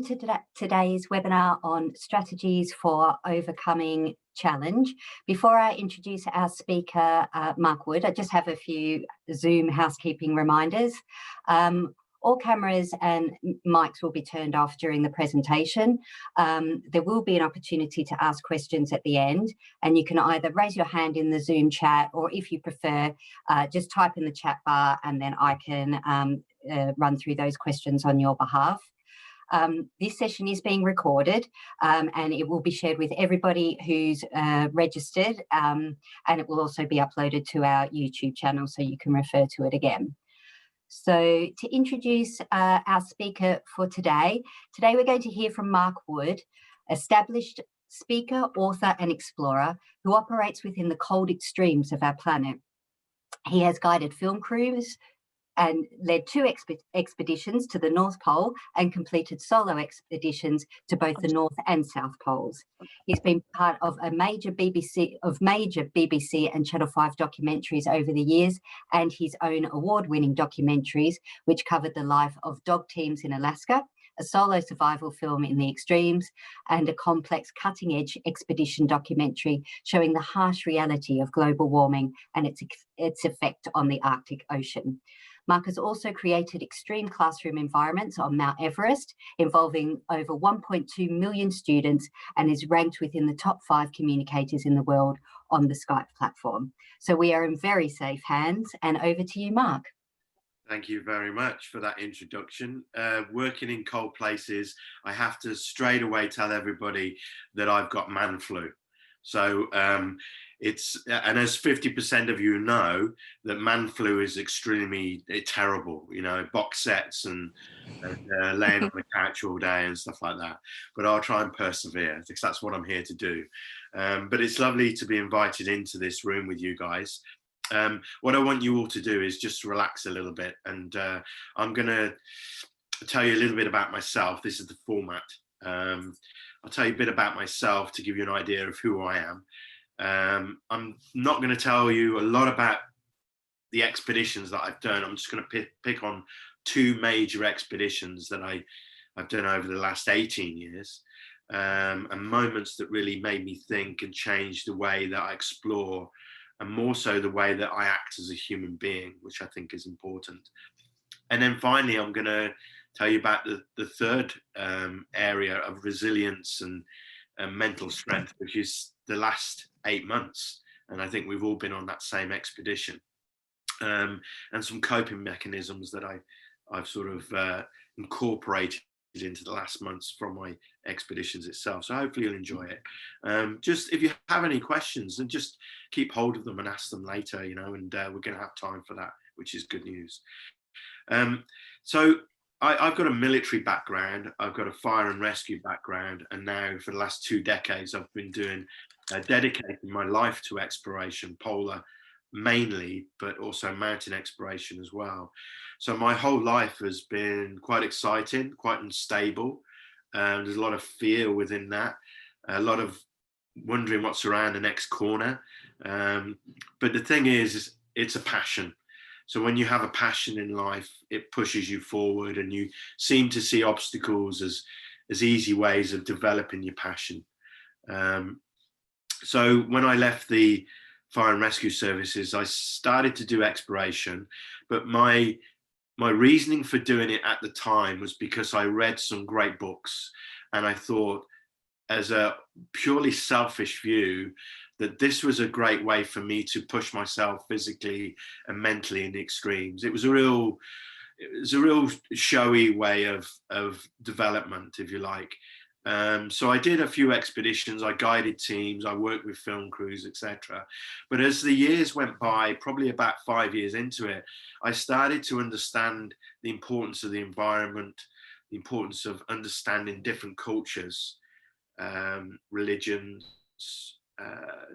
to today's webinar on strategies for overcoming challenge. Before I introduce our speaker, Mark Wood, I just have a few Zoom housekeeping reminders. All cameras and mics will be turned off during the presentation. There will be an opportunity to ask questions at the end, and you can either raise your hand in the Zoom chat, or if you prefer, just type in the chat bar and then I can run through those questions on your behalf. This session is being recorded and it will be shared with everybody who's registered, and it will also be uploaded to our YouTube channel so you can refer to it again. So to introduce our speaker for today we're going to hear from Mark Wood, established speaker, author and explorer who operates within the cold extremes of our planet. He has guided film crews and led 2 expeditions to the North Pole and completed solo expeditions to both the North and South Poles. He's been part of major BBC and Channel 5 documentaries over the years, and his own award-winning documentaries, which covered the life of dog teams in Alaska, a solo survival film in the extremes, and a complex cutting-edge expedition documentary showing the harsh reality of global warming and its effect on the Arctic Ocean. Mark has also created extreme classroom environments on Mount Everest, involving over 1.2 million students, and is ranked within the top 5 communicators in the world on the Skype platform. So we are in very safe hands, and over to you, Mark. Thank you very much for that introduction. Working in cold places, I have to straight away tell everybody that I've got man flu. So and as 50% of you know, that man flu is extremely terrible, you know, box sets and laying on the couch all day and stuff like that. But I'll try and persevere, because that's what I'm here to do. But it's lovely to be invited into this room with you guys. What I want you all to do is just relax a little bit, and I'm going to tell you a little bit about myself. This is the format. I'll tell you a bit about myself to give you an idea of who I am. I'm not going to tell you a lot about the expeditions that I've done. I'm just going to pick on 2 major expeditions that I've done over the last 18 years, and moments that really made me think and change the way that I explore, and more so the way that I act as a human being, which I think is important. And then finally, I'm going to tell you about the third area of resilience and mental strength, which is the last 8 months. And I think we've all been on that same expedition. And some coping mechanisms that I've sort of incorporated into the last months from my expeditions itself. So hopefully you'll enjoy it. Just if you have any questions, then just keep hold of them and ask them later, you know, and we're going to have time for that, which is good news. So I've got a military background, I've got a fire and rescue background, and now for the last 2 decades I've been dedicating my life to exploration, polar mainly, but also mountain exploration as well. So my whole life has been quite exciting, quite unstable. There's a lot of fear within that, a lot of wondering what's around the next corner. But the thing is it's a passion. So when you have a passion in life, it pushes you forward, and you seem to see obstacles as easy ways of developing your passion. So when I left the fire and rescue services, I started to do exploration, but my reasoning for doing it at the time was because I read some great books, and I thought, as a purely selfish view, that this was a great way for me to push myself physically and mentally in the extremes. It was a real showy way of development, if you like. So I did a few expeditions, I guided teams, I worked with film crews, etc. But as the years went by, probably about 5 years into it, I started to understand the importance of the environment, the importance of understanding different cultures, religions,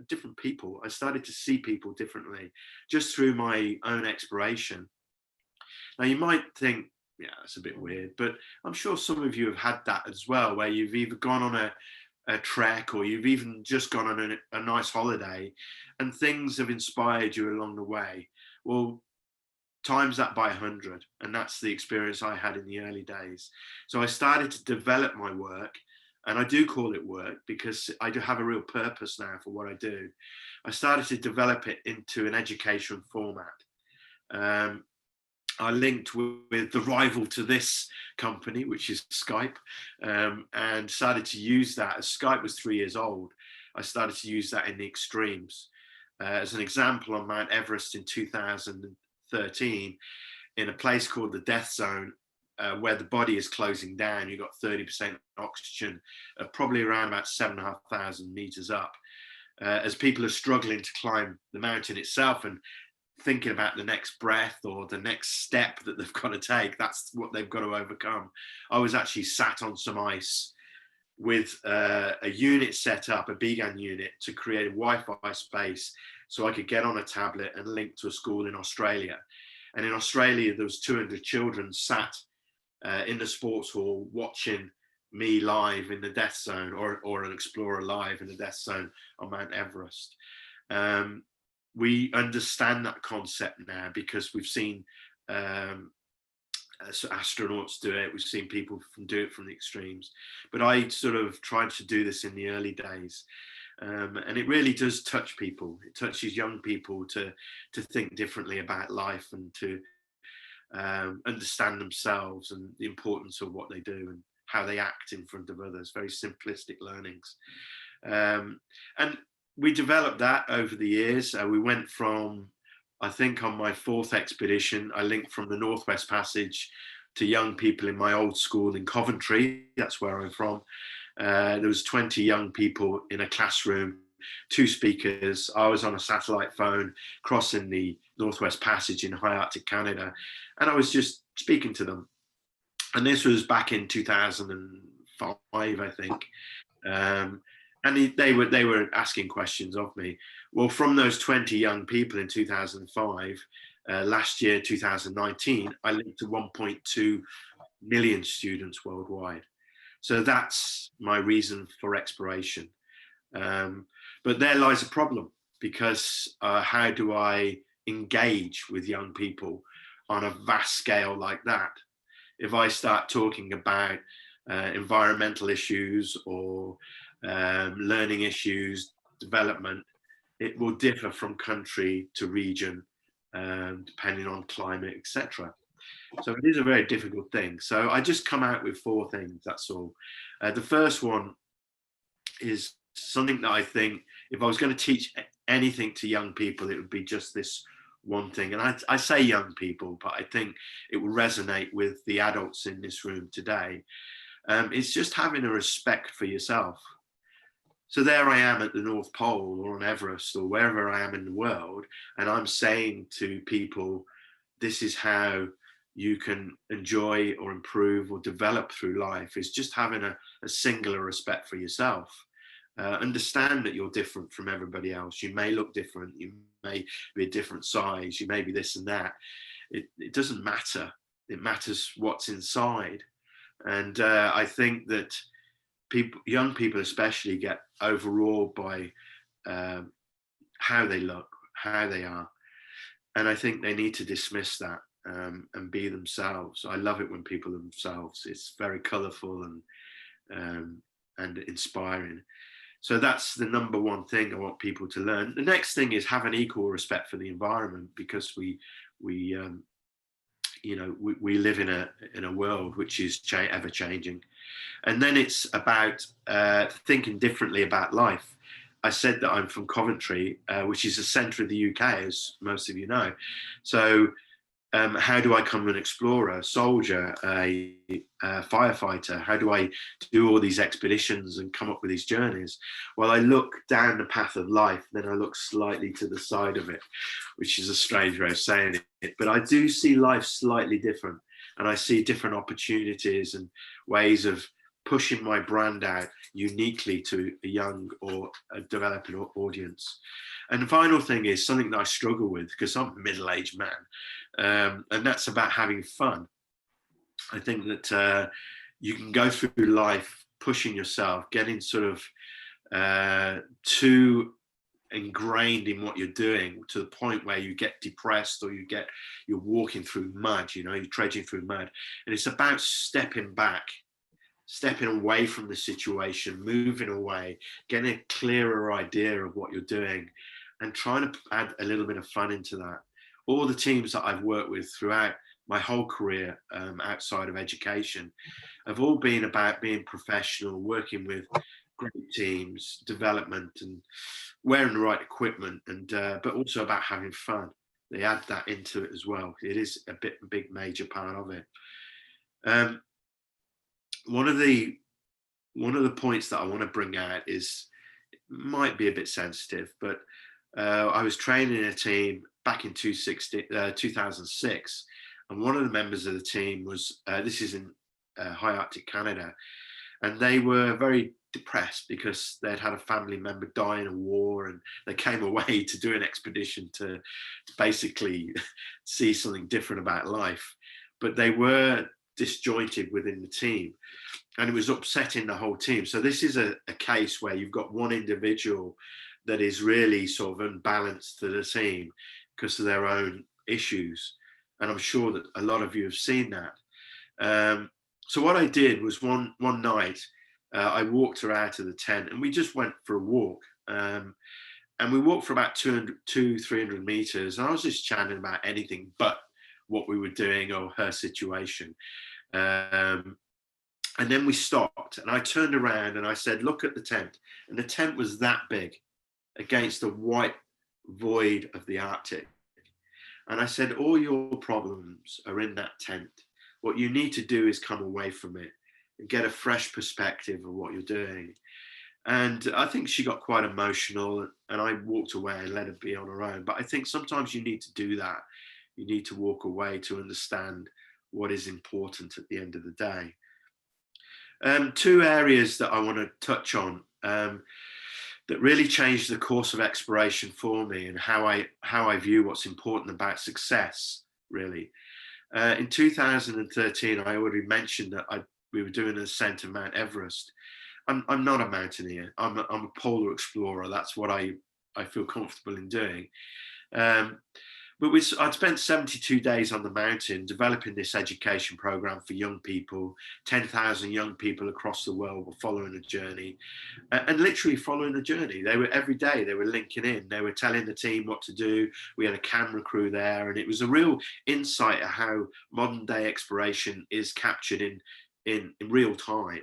different people. I started to see people differently just through my own exploration. Now you might think, yeah, that's a bit weird, but I'm sure some of you have had that as well, where you've either gone on a trek, or you've even just gone on a nice holiday, and things have inspired you along the way. Well, times that by 100, and that's the experience I had in the early days. So I started to develop my work, and I do call it work because I do have a real purpose now for what I do. I started to develop it into an education format. um, I linked with the rival to this company, which is Skype, and started to use that. As Skype was 3 years old, I started to use that in the extremes. As an example, on Mount Everest in 2013, in a place called the death zone, where the body is closing down, you've got 30% oxygen, probably around about 7,500 meters up. As people are struggling to climb the mountain itself and thinking about the next breath or the next step that they've got to take, that's what they've got to overcome. I was actually sat on some ice with a unit set up, a BGAN unit, to create a Wi-Fi space so I could get on a tablet and link to a school in Australia. And in Australia, there was 200 children sat in the sports hall watching me live in the death zone, or an explorer live in the death zone on Mount Everest. We understand that concept now because we've seen astronauts do it. We've seen people do it from the extremes. But I sort of tried to do this in the early days. And it really does touch people. It touches young people to think differently about life and to understand themselves and the importance of what they do and how they act in front of others. Very simplistic learnings. And we developed that over the years. We went from, I think on my 4th expedition, I linked from the Northwest Passage to young people in my old school in Coventry. That's where I'm from. There was 20 young people in a classroom, 2 speakers. I was on a satellite phone crossing the Northwest Passage in high Arctic Canada, and I was just speaking to them. And this was back in 2005, I think. And they were asking questions of me. Well, from those 20 young people in 2005, last year, 2019, I linked to 1.2 million students worldwide. So that's my reason for exploration. But there lies a problem, because how do I engage with young people on a vast scale like that? If I start talking about environmental issues or learning issues, development, it will differ from country to region, depending on climate, etc. So it is a very difficult thing. So I just come out with 4 things, that's all. The first one is something that I think, if I was going to teach anything to young people, it would be just this one thing. And I say young people, but I think it will resonate with the adults in this room today. It's just having a respect for yourself. So there I am at the North Pole or on Everest or wherever I am in the world, and I'm saying to people, this is how you can enjoy or improve or develop through life, is just having a singular respect for yourself. Understand that you're different from everybody else. You may look different, you may be a different size, you may be this and that. It doesn't matter. It matters what's inside. And I think that young people especially, get overawed by how they look, how they are. And I think they need to dismiss that and be themselves. I love it when people are themselves. It's very colourful and inspiring. So that's the number one thing I want people to learn. The next thing is have an equal respect for the environment, because we live in a world which is ever changing. And then it's about thinking differently about life. I said that I'm from Coventry, which is the centre of the UK, as most of you know. So how do I come an explorer, a soldier, a firefighter? How do I do all these expeditions and come up with these journeys? Well, I look down the path of life, then I look slightly to the side of it, which is a strange way of saying it. But I do see life slightly different, and I see different opportunities and ways of pushing my brand out uniquely to a young or a developing audience. And the final thing is something that I struggle with, because I'm a middle-aged man, and that's about having fun. I think that you can go through life pushing yourself, getting sort of too ingrained in what you're doing to the point where you get depressed, or you're walking through mud, you know, you're trudging through mud. And it's about stepping back, stepping away from the situation, moving away, getting a clearer idea of what you're doing, and trying to add a little bit of fun into that. All the teams that I've worked with throughout my whole career, outside of education, have all been about being professional, working with great teams, development, and wearing the right equipment, and but also about having fun. They add that into it as well. It is a big major part of it. Um, one of the points that I want to bring out is, might be a bit sensitive, but I was training a team back in 2006, and one of the members of the team was, this is in high Arctic Canada, and they were very depressed because they'd had a family member die in a war, and they came away to do an expedition to basically see something different about life, but they were disjointed within the team, and it was upsetting the whole team. So this is a case where you've got one individual that is really sort of unbalanced to the team because of their own issues, and I'm sure that a lot of you have seen that. So what I did was one night, I walked her out of the tent, and we just went for a walk. And we walked for about 300 meters, and I was just chatting about anything but what we were doing or her situation. And then we stopped, and I turned around and I said, look at the tent. And the tent was that big against the white void of the Arctic. And I said, all your problems are in that tent. What you need to do is come away from it and get a fresh perspective of what you're doing. And I think she got quite emotional, and I walked away and let her be on her own. But I think sometimes you need to do that. You need to walk away to understand what is important at the end of the day. Two areas that I want to touch on that really changed the course of exploration for me, and how I view what's important about success, really. In 2013, I already mentioned that we were doing an ascent of Mount Everest. I'm not a mountaineer. I'm a polar explorer. That's what I feel comfortable in doing. But I'd spent 72 days on the mountain developing this education program for young people. 10,000 young people across the world were following the journey, and literally following the journey. They were every day, they were linking in, they were telling the team what to do. We had a camera crew there, and it was a real insight of how modern day exploration is captured in real time.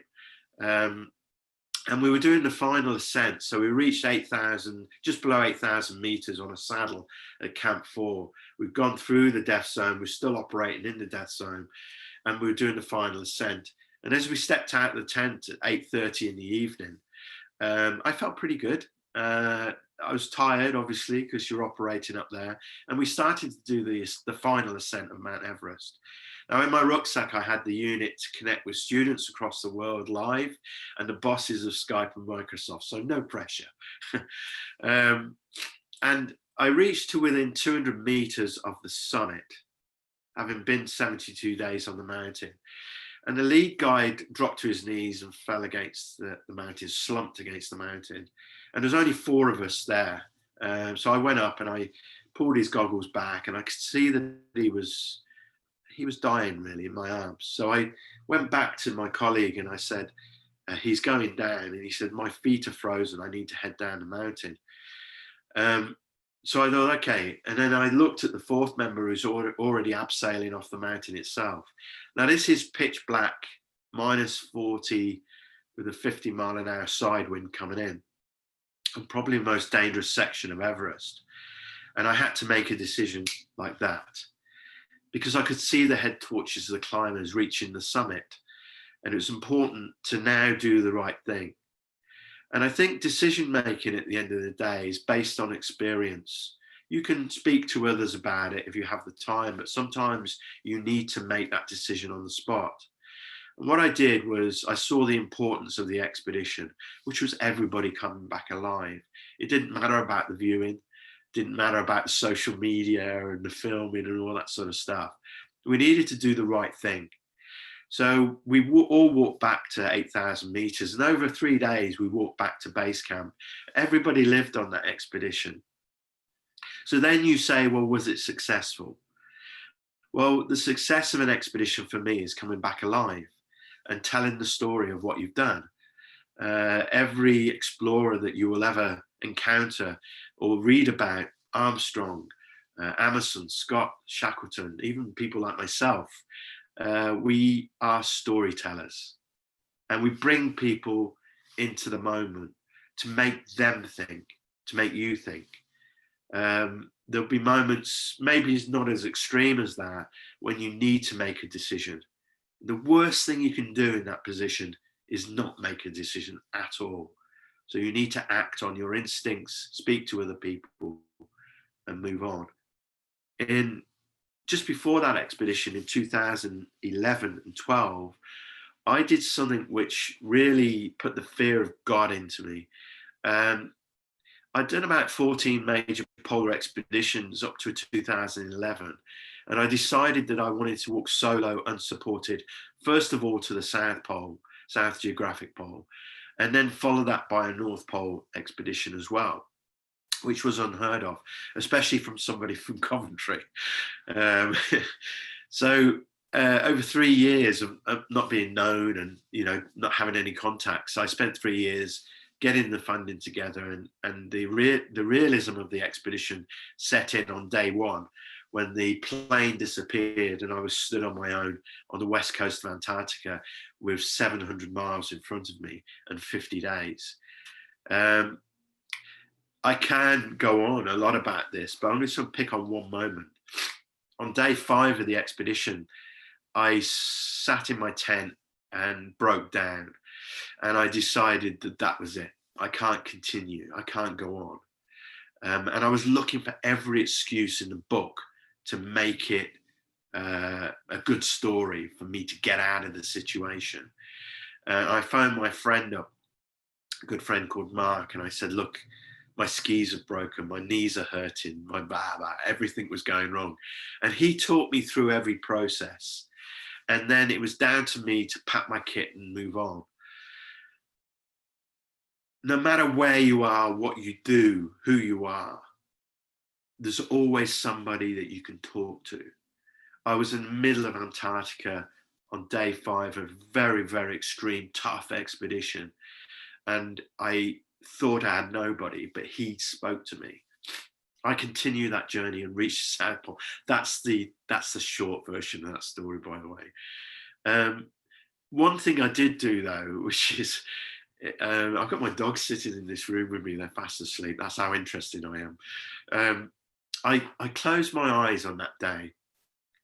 And we were doing the final ascent. So we reached 8,000, just below 8,000 meters on a saddle at Camp 4. We've gone through the death zone. We're still operating in the death zone. And we were doing the final ascent. And as we stepped out of the tent at 8:30 in the evening, I felt pretty good. I was tired, obviously, because you're operating up there. And we started to do the final ascent of Mount Everest. Now, in my rucksack, I had the unit to connect with students across the world live, and the bosses of Skype and Microsoft, so no pressure. And I reached to within 200 meters of the summit, having been 72 days on the mountain. And the lead guide dropped to his knees and fell against the mountain, slumped against the mountain. And there's only 4 of us there. So I went up and I pulled his goggles back, and I could see that he was dying really in my arms. So I went back to my colleague and I said, he's going down. And he said, my feet are frozen. I need to head down the mountain. So I thought, okay. And then I looked at the 4th member who's already abseiling off the mountain itself. Now this is pitch black, -40 with a 50-mile-an-hour side wind coming in, and probably the most dangerous section of Everest. And I had to make a decision like that, because I could see the head torches of the climbers reaching the summit, and it was important to now do the right thing. And I think decision making at the end of the day is based on experience. You can speak to others about it if you have the time, but sometimes you need to make that decision on the spot. And what I did was I saw the importance of the expedition, which was everybody coming back alive. It didn't matter about the viewing, didn't matter about the social media and the filming and all that sort of stuff. We needed to do the right thing. So we all walked back to 8,000 meters, and over 3 days we walked back to base camp. Everybody lived on that expedition. So then you say, well, was it successful? Well, the success of an expedition for me is coming back alive and telling the story of what you've done. Every explorer that you will ever encounter or read about, Armstrong, Emerson, Scott, Shackleton, even people like myself, we are storytellers, and we bring people into the moment to make them think, to make you think. There'll be moments, maybe it's not as extreme as that, when you need to make a decision. The worst thing you can do in that position is not make a decision at all. So you need to act on your instincts, speak to other people, and move on. Just before that expedition in 2011 and 12, I did something which really put the fear of God into me. I'd done about 14 major polar expeditions up to 2011, and I decided that I wanted to walk solo, unsupported, first of all to the South Pole, South Geographic Pole, and then follow that by a North Pole expedition as well, which was unheard of, especially from somebody from Coventry. Um, so over 3 years of not being known and not having any contacts, I spent 3 years getting the funding together, and the realism of the expedition set in on day one when the plane disappeared and I was stood on my own on the west coast of Antarctica with 700 miles in front of me and 50 days. I can go on a lot about this, but I'm just going to pick on one moment. On day 5 of the expedition, I sat in my tent and broke down, and I decided that that was it. I can't continue. I can't go on. And I was looking for every excuse in the book to make it a good story for me to get out of the situation. I phoned my friend up, a good friend called Mark, and I said, look, my skis are broken, my knees are hurting, everything was going wrong. And he taught me through every process. And then it was down to me to pack my kit and move on. No matter where you are, what you do, who you are, there's always somebody that you can talk to. I was in the middle of Antarctica on day 5 of a very, very extreme, tough expedition. And I thought I had nobody, but he spoke to me. I continued that journey and reached the South Pole. That's the short version of that story, by the way. One thing I did do though, which is, I've got my dogs sitting in this room with me. They're fast asleep. That's how interested I am. I closed my eyes on that day.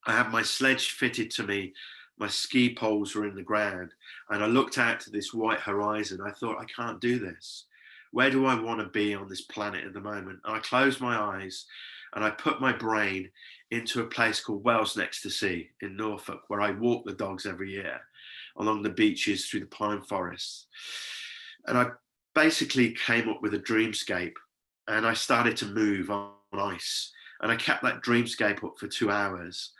I had my sledge fitted to me. My ski poles were in the ground, and I looked out to this white horizon. I thought, I can't do this. Where do I want to be on this planet at the moment? And I closed my eyes and I put my brain into a place called Wells Next to Sea in Norfolk, where I walk the dogs every year along the beaches through the pine forests. And I basically came up with a dreamscape, and I started to move on ice. And I kept that dreamscape up for 2 hours.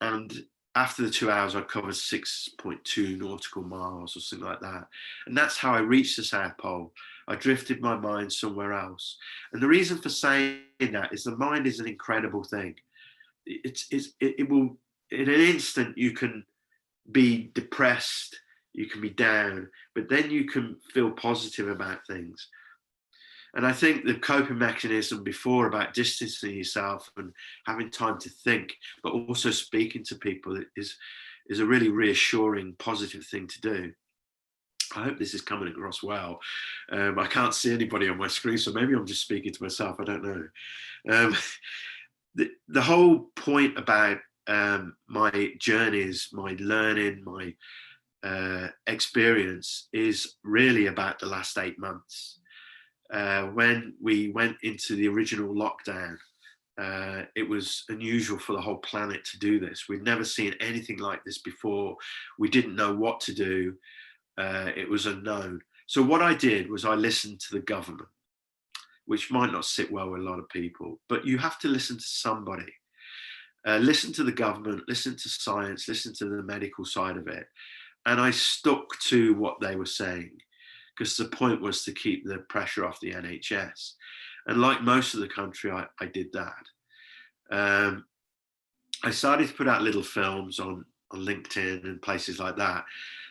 And after the 2 hours, I covered 6.2 nautical miles or something like that. And that's how I reached the South Pole. I drifted my mind somewhere else. And the reason for saying that is the mind is an incredible thing. It will, in an instant, you can be depressed, you can be down, but then you can feel positive about things. And I think the coping mechanism before about distancing yourself and having time to think, but also speaking to people is a really reassuring, positive thing to do. I hope this is coming across well. I can't see anybody on my screen, so maybe I'm just speaking to myself. I don't know. The whole point about my journeys, my learning, my experience is really about the last 8 months. When we went into the original lockdown, it was unusual for the whole planet to do this. We'd never seen anything like this before. We didn't know what to do. It was unknown. So what I did was I listened to the government, which might not sit well with a lot of people, but you have to listen to somebody. listen to the government, listen to science, listen to the medical side of it. And I stuck to what they were saying, because the point was to keep the pressure off the NHS. And like most of the country, I did that. I started to put out little films on LinkedIn and places like that,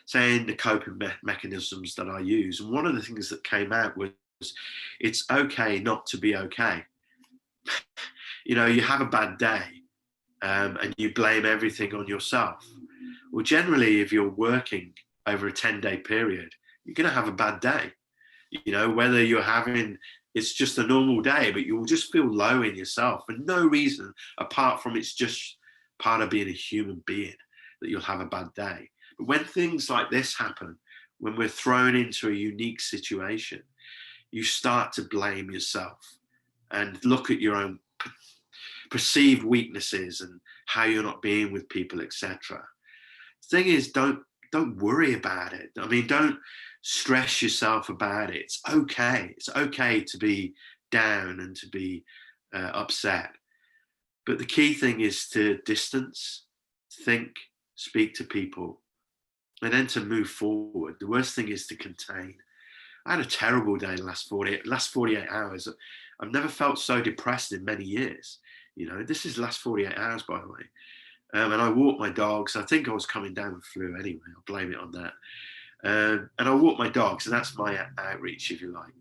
saying the coping mechanisms that I use. And one of the things that came out was, it's okay not to be okay. You have a bad day, and you blame everything on yourself. Well, generally, if you're working over a 10-day period, you're going to have a bad day. Whether you're having, it's just a normal day, but you'll just feel low in yourself for no reason apart from it's just part of being a human being that you'll have a bad day. But when things like this happen, when we're thrown into a unique situation, you start to blame yourself and look at your own perceived weaknesses and how you're not being with people, etc. The thing is, don't worry about it. I mean, don't stress yourself about it. It's okay. It's okay to be down and to be upset. But the key thing is to distance, think, speak to people, and then to move forward. The worst thing is to contain. I had a terrible day the last 48 hours. I've never felt so depressed in many years. This is the last 48 hours, by the way. And I walked my dogs. I think I was coming down with flu anyway. I'll blame it on that. And I walked my dogs, and that's my outreach, if you like.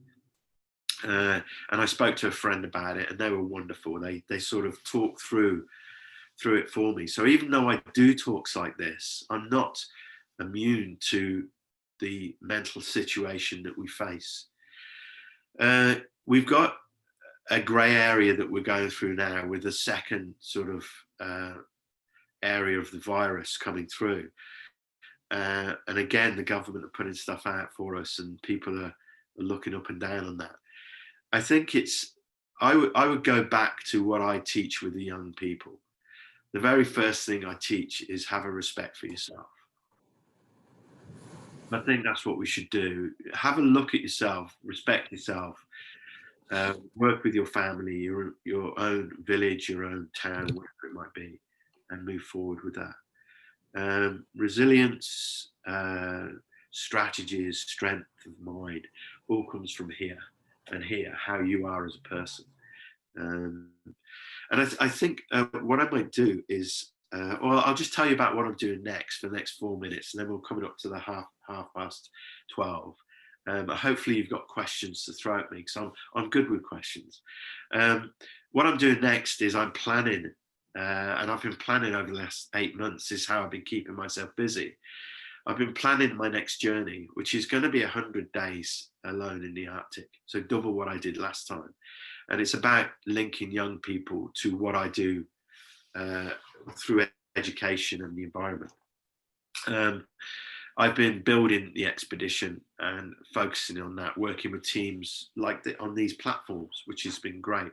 And I spoke to a friend about it, and they were wonderful. They sort of talked through it for me. So even though I do talks like this, I'm not immune to the mental situation that we face. We've got a grey area that we're going through now with the second sort of area of the virus coming through. And again, the government are putting stuff out for us, and people are looking up and down on that. I think I would go back to what I teach with the young people. The very first thing I teach is have a respect for yourself. I think that's what we should do. Have a look at yourself, respect yourself, work with your family, your own village, your own town, whatever it might be, and move forward with that. Resilience, strategies, strength of mind, all comes from here and here, how you are as a person. And I think what I might do is, well, I'll just tell you about what I'm doing next for the next 4 minutes, and then we'll come up to the half past 12. Hopefully you've got questions to throw at me, because I'm good with questions. What I'm doing next is I'm planning, and I've been planning over the last 8 months, is how I've been keeping myself busy. I've been planning my next journey, which is going to be 100 days alone in the Arctic. So double what I did last time. And it's about linking young people to what I do through education and the environment. I've been building the expedition and focusing on that, working with teams on these platforms, which has been great.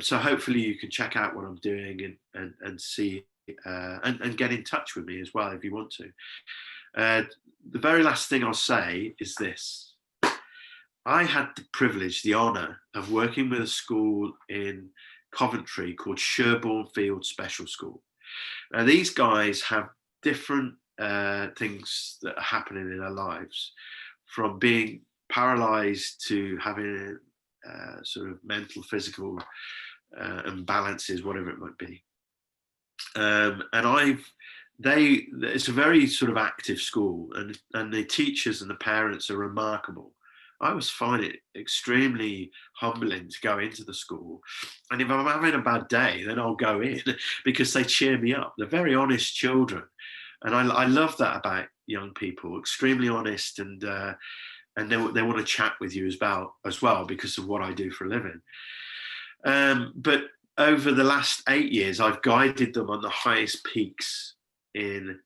So hopefully you can check out what I'm doing and see and get in touch with me as well if you want to. The very last thing I'll say is this. I had the privilege, the honour of working with a school in Coventry called Sherborne Field Special School. Now, these guys have different things that are happening in their lives, from being paralysed to having sort of mental, physical imbalances, whatever it might be. And it's a very sort of active school, and the teachers and the parents are remarkable. I always find it extremely humbling to go into the school, and if I'm having a bad day, then I'll go in because they cheer me up. They're very honest children, and I love that about young people. Extremely honest, and they want to chat with you as well because of what I do for a living. But over the last 8 years, I've guided them on the highest peaks in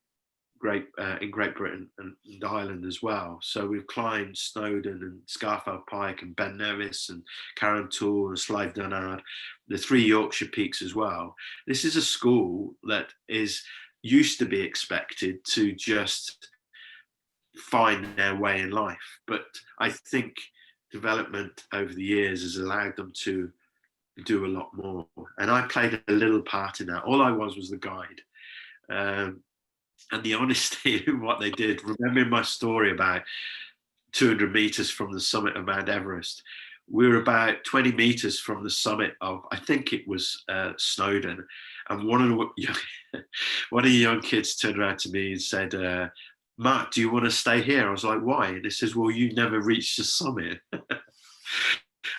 Great Britain and Ireland as well. So we've climbed Snowdon and Scafell Pike and Ben Nevis and Carrauntoohil and Slide Dunnard, the 3 Yorkshire peaks as well. This is a school that used to be expected to just find their way in life. But I think development over the years has allowed them to do a lot more. And I played a little part in that. All I was the guide. Um, and the honesty in what they did, remembering my story about 200 meters from the summit of Mount Everest, we were about 20 meters from the summit of, I think it was Snowdon. And one of the young kids turned around to me and said, Mark, do you want to stay here? I was like, why? And he says, well, you never reached the summit.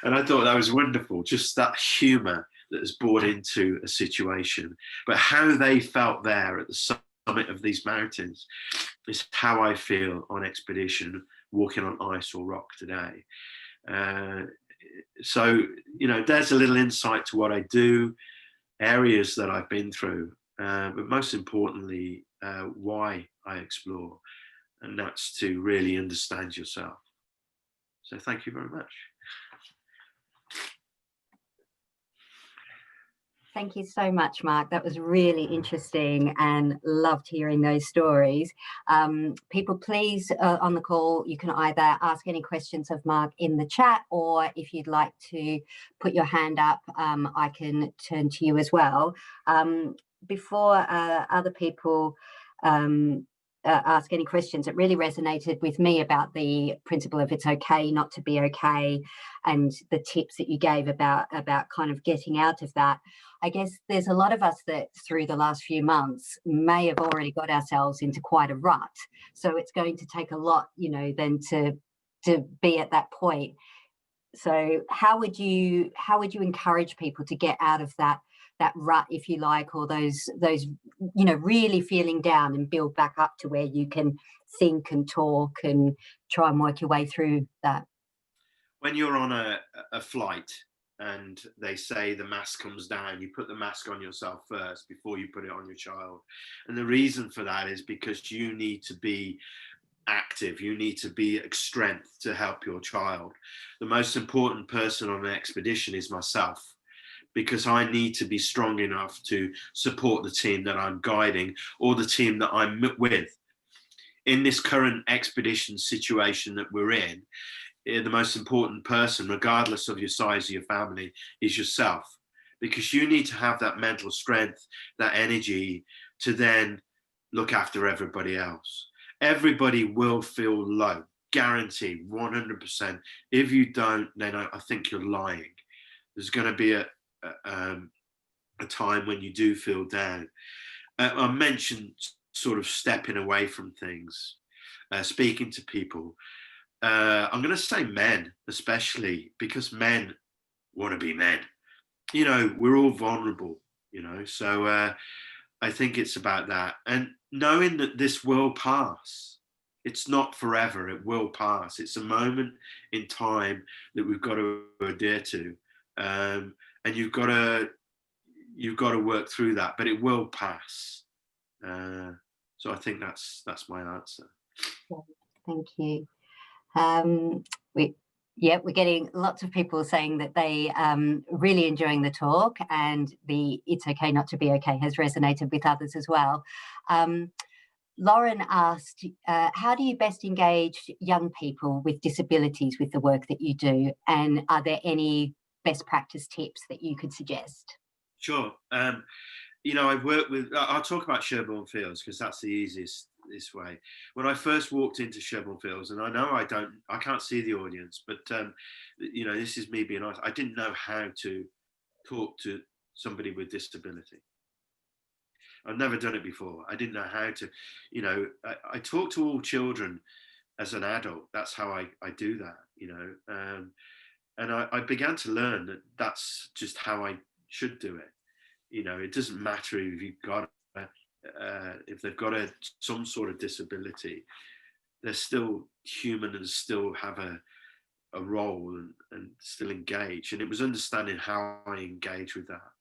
And I thought that was wonderful, just that humor that is brought into a situation. But how they felt there at the summit of these mountains is how I feel on expedition, walking on ice or rock today. So, you know, there's a little insight to what I do, areas that I've been through, but most importantly, why I explore. And that's to really understand yourself. So thank you very much. Thank you so much, Mark. That was really interesting and loved hearing those stories. People, please, on the call, you can either ask any questions of Mark in the chat, or if you'd like to put your hand up, I can turn to you as well. Before other people ask any questions, it really resonated with me about the principle of it's okay not to be okay, and the tips that you gave about kind of getting out of that. I guess there's a lot of us that through the last few months may have already got ourselves into quite a rut. So it's going to take a lot, you know, then to be at that point. So how would you encourage people to get out of that rut, if you like, or those you know, really feeling down, and build back up to where you can think and talk and try and work your way through that? When you're on a flight and they say the mask comes down, you put the mask on yourself first before you put it on your child. And the reason for that is because you need to be active, you need to be strength to help your child. The most important person on an expedition is myself, because I need to be strong enough to support the team that I'm guiding or the team that I'm with. In this current expedition situation that we're in, the most important person, regardless of your size of your family, is yourself, because you need to have that mental strength, that energy to then look after everybody else. Everybody will feel low, guaranteed, 100%. If you don't, then I think you're lying. There's going to be a time when you do feel down. I mentioned sort of stepping away from things, speaking to people. I'm going to say men, especially, because men want to be men. You know, we're all vulnerable, you know, so I think it's about that. And knowing that this will pass. It's not forever, it will pass. It's a moment in time that we've got to adhere to. And you've got to work through that, but it will pass. So I think that's my answer. Thank you. We're getting lots of people saying that they really enjoying the talk, and the "it's okay not to be okay" has resonated with others as well. Lauren asked, how do you best engage young people with disabilities with the work that you do, and are there any best practice tips that you could suggest? Sure. You know, I'll talk about Sherborne Fields because that's the easiest this way. When I first walked into Sherborne Fields, and I know I can't see the audience, but you know, this is me being honest, I didn't know how to talk to somebody with disability. I've never done it before. I didn't know how to, you know, I talk to all children as an adult. That's how I do that, you know. And I began to learn that that's just how I should do it. You know, it doesn't matter if they've got some sort of disability, they're still human and still have a role and still engage. And it was understanding how I engage with that,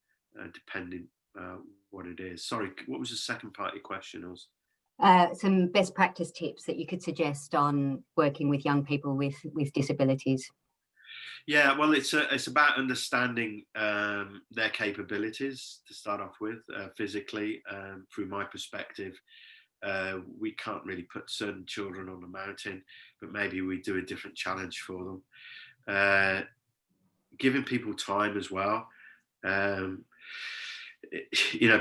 depending what it is. Sorry, what was the second part of your question? Some best practice tips that you could suggest on working with young people with disabilities. Yeah, well, it's about understanding their capabilities to start off with, physically. Through my perspective, we can't really put certain children on a mountain, but maybe we do a different challenge for them. Giving people time as well. Um,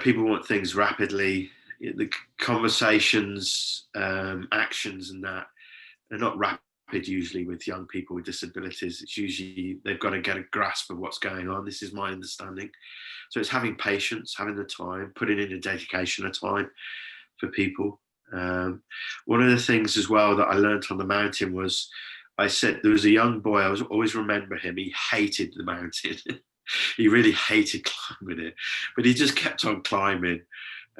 People want things rapidly. The conversations, actions, and that they're not rapid usually with young people with disabilities. It's usually they've got to get a grasp of what's going on. This is my understanding. So it's having patience, having the time, putting in a dedication of time for people. One of the things as well that I learned on the mountain was I said there was a young boy, I was always remember him, he hated the mountain. He really hated climbing it, but he just kept on climbing.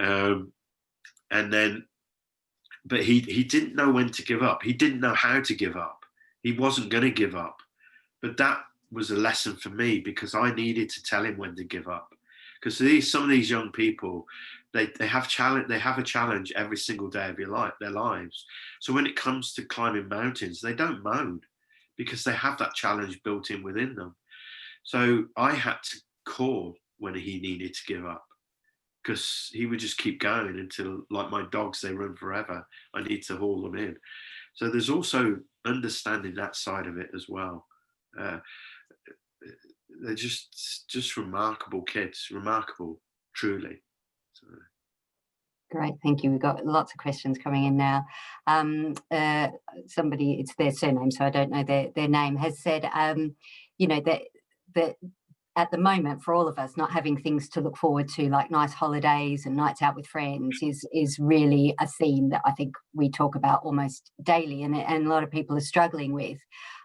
Um, and then, but he didn't know when to give up. He didn't know how to give up. He wasn't going to give up. But that was a lesson for me because I needed to tell him when to give up. Because some of these young people, they have a challenge every single day of their lives. So when it comes to climbing mountains, they don't moan because they have that challenge built in within them. So I had to call when he needed to give up because he would just keep going until, like my dogs, they run forever. I need to haul them in. So there's also understanding that side of it as well. Uh, they're just remarkable kids, remarkable, truly. So. Great, thank you. We've got lots of questions coming in now. Somebody, it's their surname, so I don't know their name, has said, that at the moment, for all of us, not having things to look forward to, like nice holidays and nights out with friends, is really a theme that I think we talk about almost daily, and a lot of people are struggling with.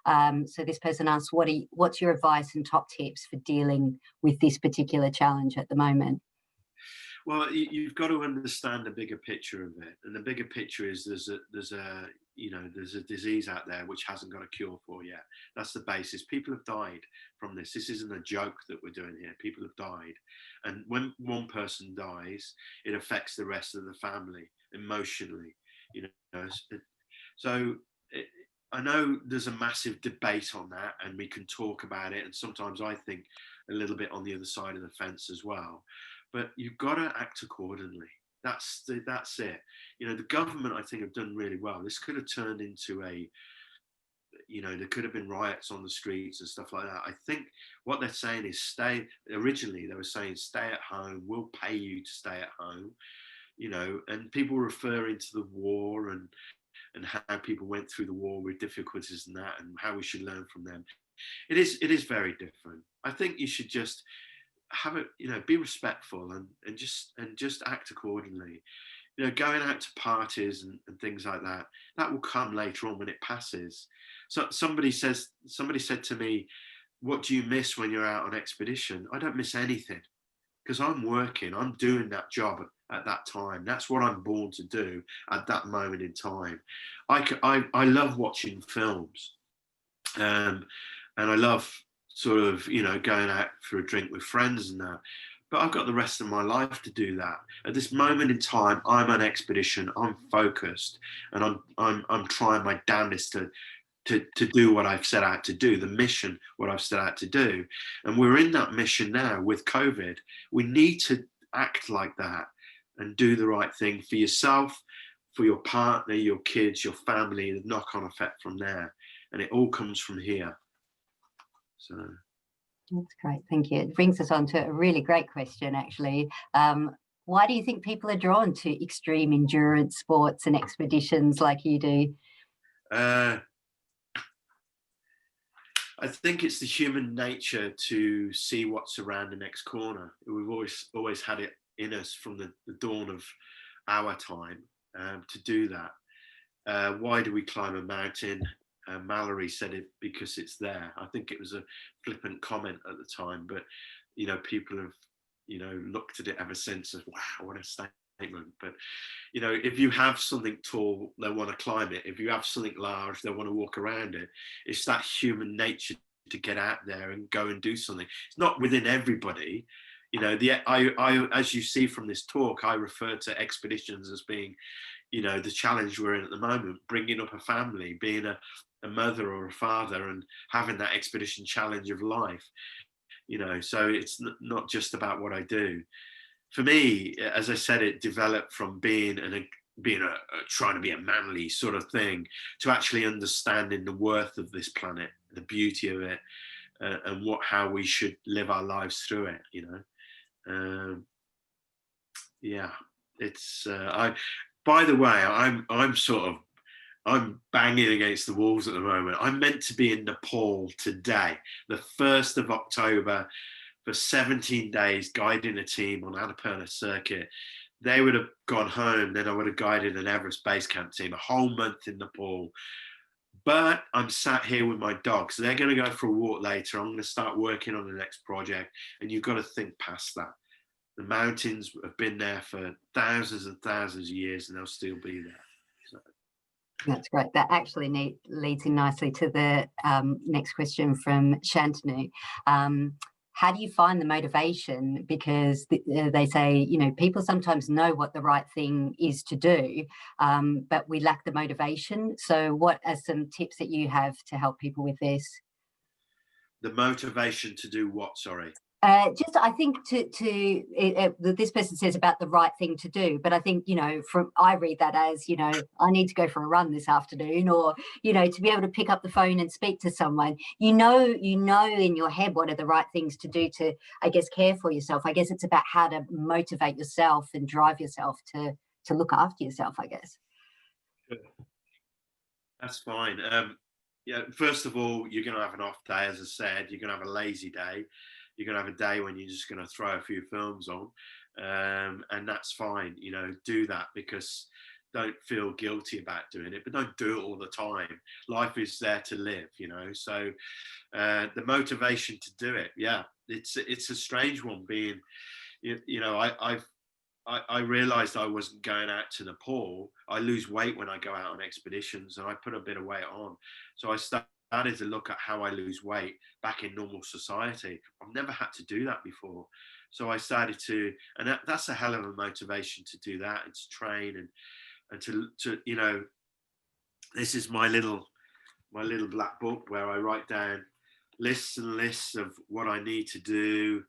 So this person asks, what's your advice and top tips for dealing with this particular challenge at the moment? Well, you've got to understand the bigger picture of it, and the bigger picture is there's a disease out there which hasn't got a cure for yet. That's the basis. People have died from this. This isn't a joke that we're doing here. People have died, and when one person dies, it affects the rest of the family emotionally. So I know there's a massive debate on that, and we can talk about it. And sometimes I think a little bit on the other side of the fence as well. But you've got to act accordingly. That's it. The government, I think, have done really well. This could have turned into there could have been riots on the streets and stuff like that. I think what they're saying is originally they were saying stay at home, we'll pay you to stay at home, and people referring to the war and how people went through the war with difficulties and that, and how we should learn from them. It is very different. I think you should just have it, be respectful and just act accordingly. Going out to parties and things like that will come later on when it passes. So somebody said to me, what do you miss when you're out on expedition? I don't miss anything because I'm working, I'm doing that job at that time. That's what I'm born to do at that moment in time. I love watching films, and I love sort of going out for a drink with friends and that. But I've got the rest of my life to do that. At this moment in time, I'm on expedition. I'm focused, and I'm trying my damnedest to do what I've set out to do, the mission, what I've set out to do. And we're in that mission now with COVID. We need to act like that and do the right thing for yourself, for your partner, your kids, your family, the knock-on effect from there. And it all comes from here. So that's great, thank you. It brings us on to a really great question, actually. Why do you think people are drawn to extreme endurance sports and expeditions like you do? I think it's the human nature to see what's around the next corner. We've always had it in us from the dawn of our time to do that. Why do we climb a mountain? Mallory said it because it's there. I think it was a flippant comment at the time, but people have looked at it ever since as, wow, what a statement. But if you have something tall, they want to climb it. If you have something large, they want to walk around it. It's that human nature to get out there and go and do something. It's not within everybody. I as you see from this talk, I refer to expeditions as being the challenge we're in at the moment, bringing up a family, being a mother or a father, and having that expedition challenge of life. So it's not just about what I do. For me, as I said, it developed from being trying to be a manly sort of thing to actually understanding the worth of this planet, the beauty of it, and how we should live our lives through it, you know. Yeah, it's by the way, I'm banging against the walls at the moment. I'm meant to be in Nepal today, the 1st of October, for 17 days, guiding a team on Annapurna circuit. They would have gone home, then I would have guided an Everest base camp team, a whole month in Nepal. But I'm sat here with my dogs. They're going to go for a walk later. I'm going to start working on the next project. And you've got to think past that. The mountains have been there for thousands and thousands of years, and they'll still be there. So. That's great. That actually leads in nicely to the next question from Shantanu. How do you find the motivation? Because they say, you know, people sometimes know what the right thing is to do, but we lack the motivation. So what are some tips that you have to help people with this? The motivation to do what, sorry? Just, I think this person says about the right thing to do, but I think, you know, I read that as, you know, I need to go for a run this afternoon, or, you know, to be able to pick up the phone and speak to someone, you know in your head what are the right things to do to, I guess, care for yourself. I guess it's about how to motivate yourself and drive yourself to look after yourself, I guess. That's fine. Yeah, first of all, you're going to have an off day, as I said. You're going to have a lazy day. You're going to have a day when you're just going to throw a few films on, and that's fine. You know, do that, because don't feel guilty about doing it, but don't do it all the time. Life is there to live, you know. So the motivation to do it, yeah, it's a strange one. Being, you know, I realized I wasn't going out to Nepal. I lose weight when I go out on expeditions, and I put a bit of weight on. So I started to look at how I lose weight back in normal society. I've never had to do that before. So I started to, and that's a hell of a motivation to do that, and to train and to you know, this is my little black book where I write down lists and lists of what I need to do.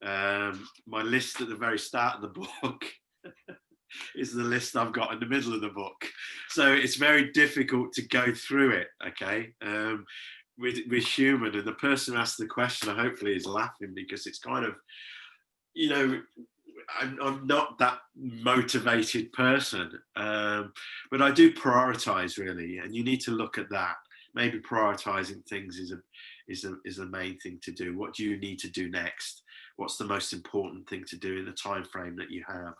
My list at the very start of the book is the list I've got in the middle of the book. So it's very difficult to go through it, okay? We're human, and the person who asked the question hopefully is laughing, because it's kind of, you know, I'm not that motivated person, but I do prioritize, really, and you need to look at that. Maybe prioritizing things is the main thing to do. What do you need to do next? What's the most important thing to do in the time frame that you have?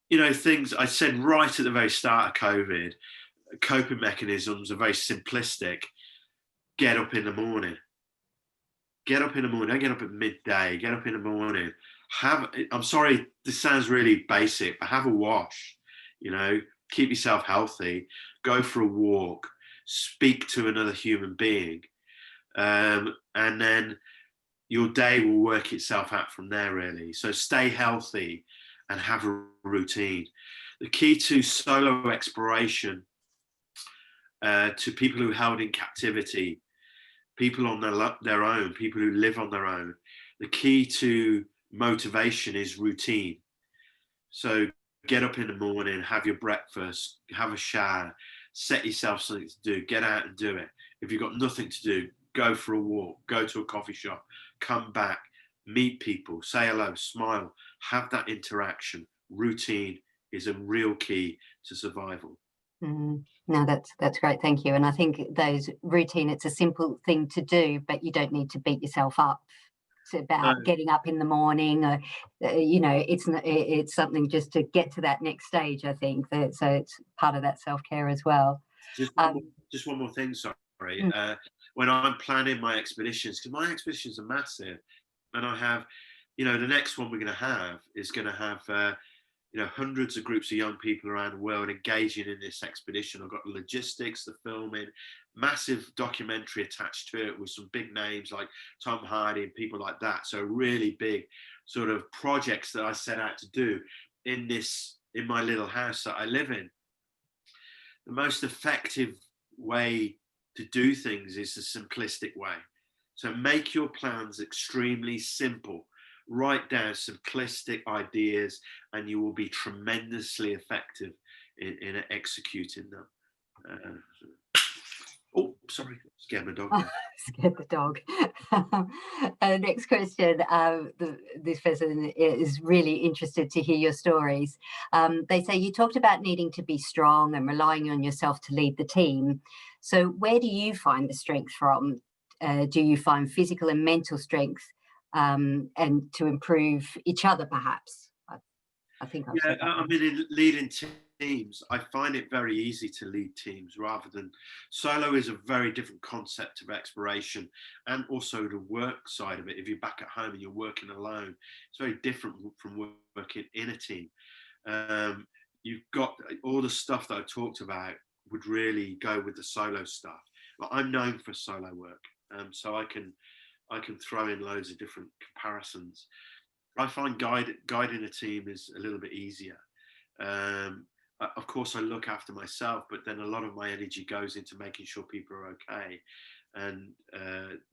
You know, things I said right at the very start of COVID, coping mechanisms are very simplistic. Get up in the morning. Get up in the morning. Don't get up at midday. Get up in the morning. I'm sorry, this sounds really basic, but have a wash. You know, keep yourself healthy. Go for a walk. Speak to another human being, and then your day will work itself out from there, really. So stay healthy and have a routine. The key to solo exploration, to people who are held in captivity, people on their own, people who live on their own, the key to motivation is routine. So get up in the morning, have your breakfast, have a shower, set yourself something to do, get out and do it. If you've got nothing to do, go for a walk, go to a coffee shop, come back, meet people, say hello, smile, have that interaction. Routine is a real key to survival. No, that's great. Thank you. And I think those routine, it's a simple thing to do, but you don't need to beat yourself up. It's about getting up in the morning, or, you know, it's something just to get to that next stage, I think. So it's part of that self-care as well. Just one more thing, sorry. When I'm planning my expeditions, because my expeditions are massive, and I have, you know, the next one we're going to have is going to have, you know, hundreds of groups of young people around the world engaging in this expedition. I've got the logistics, the filming, massive documentary attached to it with some big names like Tom Hardy and people like that. So really big sort of projects that I set out to do in my little house that I live in. The most effective way to do things is the simplistic way. So make your plans extremely simple. Write down simplistic ideas, and you will be tremendously effective in executing them. Oh, sorry, scared my dog. scared the dog. Next question. This person is really interested to hear your stories. They say you talked about needing to be strong and relying on yourself to lead the team. So where do you find the strength from? Do you find physical and mental strength, and to improve each other, perhaps? I think I've Yeah, said that I one. mean, in leading teams, I find it very easy to lead teams rather than solo is a very different concept of exploration, and also the work side of it. If you're back at home and you're working alone, it's very different from working in a team. Um, you've got all the stuff that I talked about would really go with the solo stuff. But I'm known for solo work, so I can throw in loads of different comparisons. I find guiding a team is a little bit easier. Of course, I look after myself, but then a lot of my energy goes into making sure people are okay. And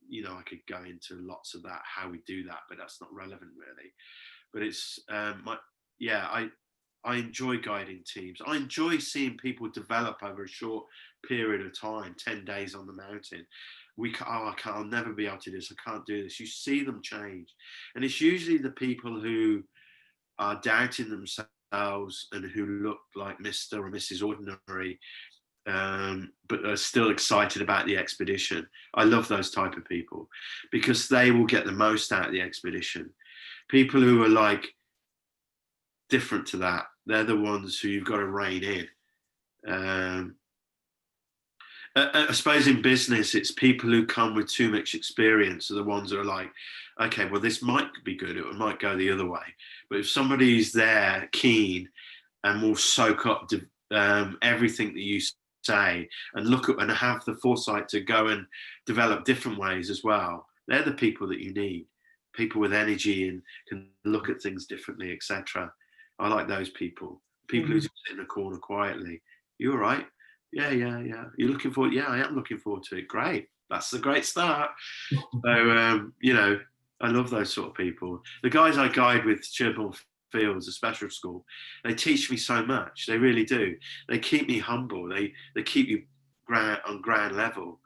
you know, I could go into lots of that, how we do that, but that's not relevant really. But it's yeah, I enjoy guiding teams. I enjoy seeing people develop over a short period of time, 10 days on the mountain. I'll never be able to do this. I can't do this. You see them change. And it's usually the people who are doubting themselves and who look like Mr. or Mrs. Ordinary, but are still excited about the expedition. I love those type of people because they will get the most out of the expedition. People who are like different to that, they're the ones who you've got to rein in. I suppose in business, it's people who come with too much experience are the ones that are like, okay, well, this might be good. It might go the other way. But if somebody's there keen and will soak up everything that you say and look at and have the foresight to go and develop different ways as well, they're the people that you need. People with energy and can look at things differently, etc. I like those people. People who just sit in a corner quietly. You all right? Yeah. You're looking forward? Yeah, I am looking forward to it. Great. That's a great start. So, you know, I love those sort of people. The guys I guide with Sherborne Fields, a special school, they teach me so much. They really do. They keep me humble. They keep you on ground level.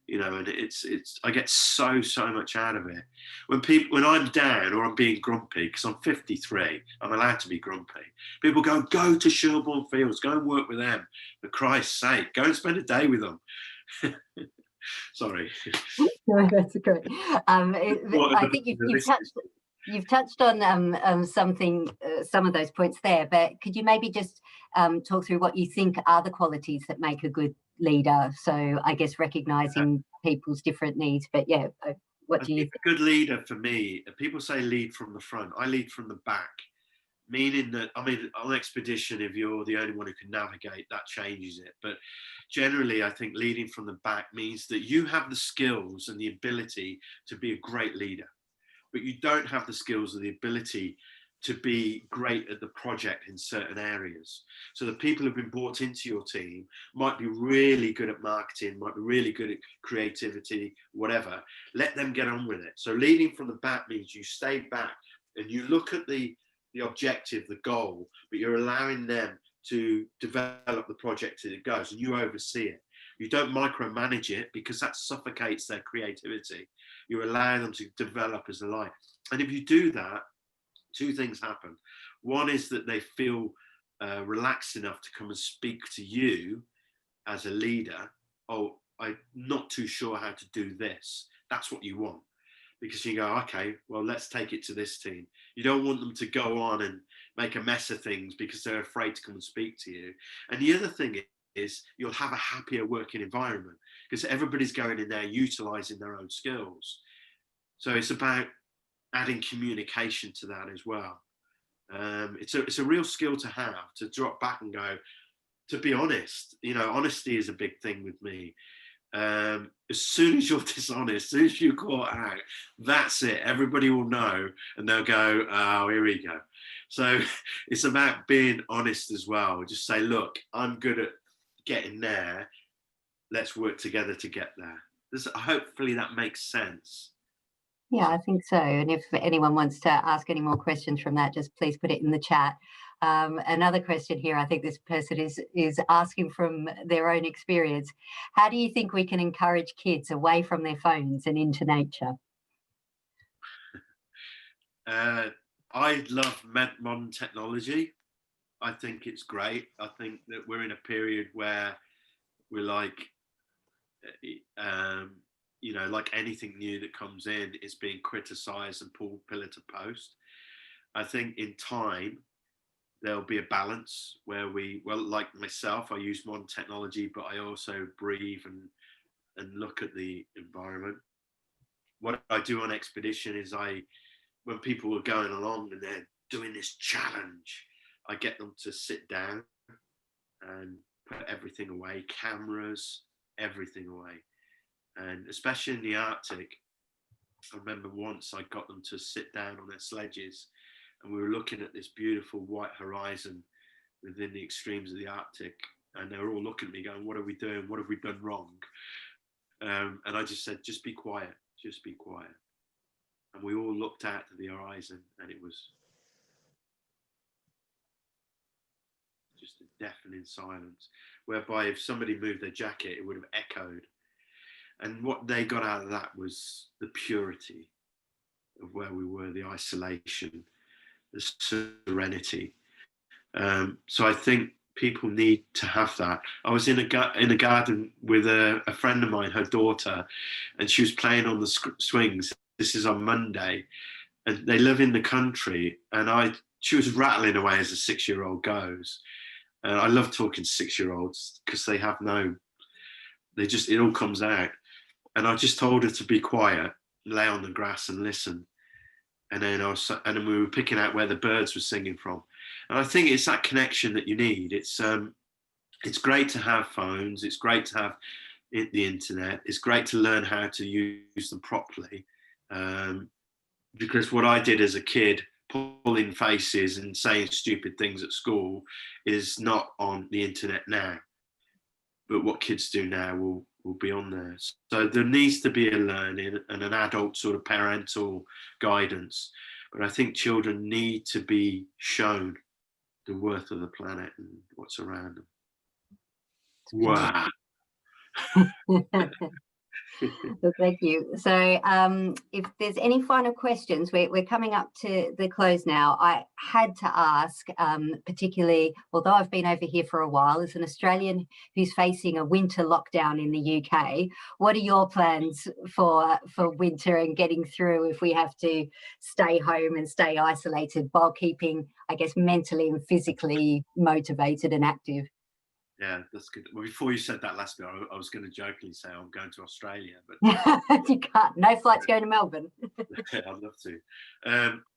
You know, and it's I get so much out of it. When I'm down or I'm being grumpy, because I'm 53, I'm allowed to be grumpy. People go to Sherborne Fields, go and work with them. For Christ's sake, go and spend a day with them. Sorry. No, that's great. I think you've touched on something, some of those points there, but could you maybe just talk through what you think are the qualities that make a good leader? So I guess recognizing people's different needs, but yeah, what do you think? A good leader for me, people say lead from the front. I lead from the back, meaning that, I mean, on expedition, if you're the only one who can navigate, that changes it. But generally, I think leading from the back means that you have the skills and the ability to be a great leader, but you don't have the skills or the ability to be great at the project in certain areas. So the people who've been brought into your team might be really good at marketing, might be really good at creativity, whatever. Let them get on with it. So leading from the back means you stay back and you look at the objective, the goal, but you're allowing them to develop the project as it goes and you oversee it. You don't micromanage it because that suffocates their creativity. You allow them to develop as they like. And if you do that, two things happen. One is that they feel relaxed enough to come and speak to you as a leader. Oh, I'm not too sure how to do this. That's what you want. Because you go, okay, well, let's take it to this team. You don't want them to go on and make a mess of things because they're afraid to come and speak to you. And the other thing is you'll have a happier working environment because everybody's going in there utilizing their own skills. So it's about adding communication to that as well. It's a real skill to have, to drop back and go, to be honest. You know, honesty is a big thing with me. As soon as you're dishonest, as soon as you're caught out, that's it. Everybody will know and they'll go, oh, here we go. So it's about being honest as well. Just say, look, I'm good at getting there. Let's work together to get there. Hopefully that makes sense. Yeah, I think so. And if anyone wants to ask any more questions from that, just please put it in the chat. Another question here, I think this person is asking from their own experience. How do you think we can encourage kids away from their phones and into nature? I love modern technology. I think it's great. I think that we're in a period where we're like, like anything new that comes in is being criticised and pulled pillar to post. I think in time there'll be a balance where like myself, I use modern technology, but I also breathe and look at the environment. What I do on expedition is when people are going along and they're doing this challenge, I get them to sit down and put everything away, cameras, everything away. And especially in the Arctic, I remember once I got them to sit down on their sledges and we were looking at this beautiful white horizon within the extremes of the Arctic. And they were all looking at me going, what are we doing? What have we done wrong? And I just said, just be quiet, just be quiet. And we all looked out to the horizon and it was just a deafening silence, whereby if somebody moved their jacket, it would have echoed. And what they got out of that was the purity of where we were, the isolation, the serenity. So I think people need to have that. I was in a garden with a friend of mine, her daughter, and she was playing on the swings. This is on Monday, and they live in the country. And she was rattling away as a 6-year-old goes. And I love talking to 6-year-olds because it all comes out. And I just told her to be quiet, lay on the grass and listen. And then we were picking out where the birds were singing from. And I think it's that connection that you need. It's great to have phones. It's great to have the internet. It's great to learn how to use them properly. Because what I did as a kid, pulling faces and saying stupid things at school, is not on the internet now. But what kids do now will be on there. So there needs to be a learning and an adult sort of parental guidance. But I think children need to be shown the worth of the planet and what's around them. Wow. Well, thank you. So if there's any final questions, we're coming up to the close now. I had to ask, particularly, although I've been over here for a while, as an Australian who's facing a winter lockdown in the UK, what are your plans for winter and getting through if we have to stay home and stay isolated while keeping, I guess, mentally and physically motivated and active? Yeah, that's good. Well, before you said that last bit, I was going to jokingly say I'm going to Australia, but you can't. No flights going to Melbourne. I'd love to.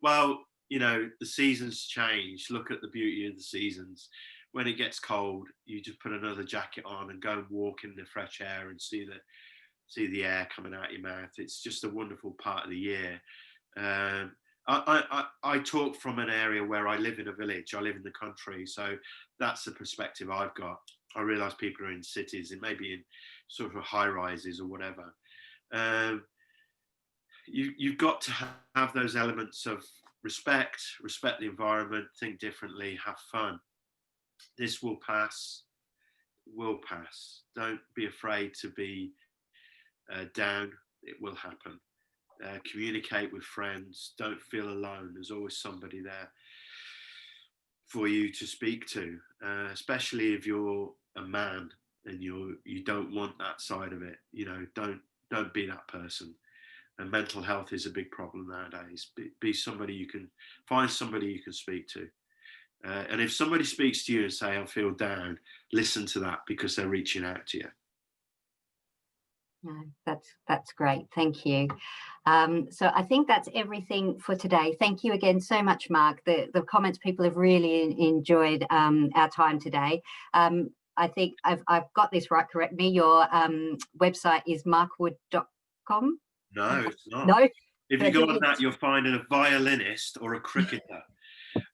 Well, the seasons change. Look at the beauty of the seasons. When it gets cold, you just put another jacket on and go and walk in the fresh air and see the air coming out your mouth. It's just a wonderful part of the year. I talk from an area where I live in a village. I live in the country, so that's the perspective I've got. I realise people are in cities and maybe in sort of high rises or whatever. You've got to have those elements of respect the environment, think differently, have fun. This will pass. Don't be afraid to be down. It will happen. Communicate with friends. Don't feel alone. There's always somebody there for you to speak to, especially if you're a man and you don't want that side of it. Don't be that person. And mental health is a big problem nowadays. Be somebody you can find, somebody you can speak to. And if somebody speaks to you and say, I feel down, listen to that because they're reaching out to you. No, that's great. Thank you. So I think that's everything for today. Thank you again so much, Mark. The comments, people have really enjoyed our time today. I think I've got this right, correct me. Your website is markwood.com? No, it's not. No? If you go on that, you'll find a violinist or a cricketer.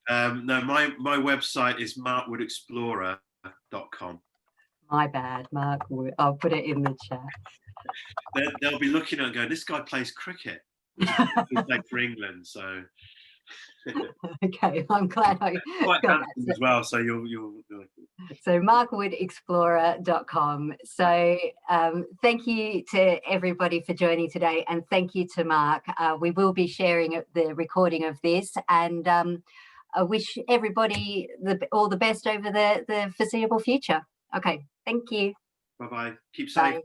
No, my website is markwoodexplorer.com. My bad, Mark Wood. I'll put it in the chat. They'll be looking at it and going, this guy plays cricket. He played for England, so. Okay, I'm glad I Quite got handsome that. as well, so you'll So markwoodexplorer.com. So thank you to everybody for joining today, and thank you to Mark. We will be sharing the recording of this, and I wish everybody all the best over the foreseeable future. Okay, thank you. bye-bye. Keep safe. Bye.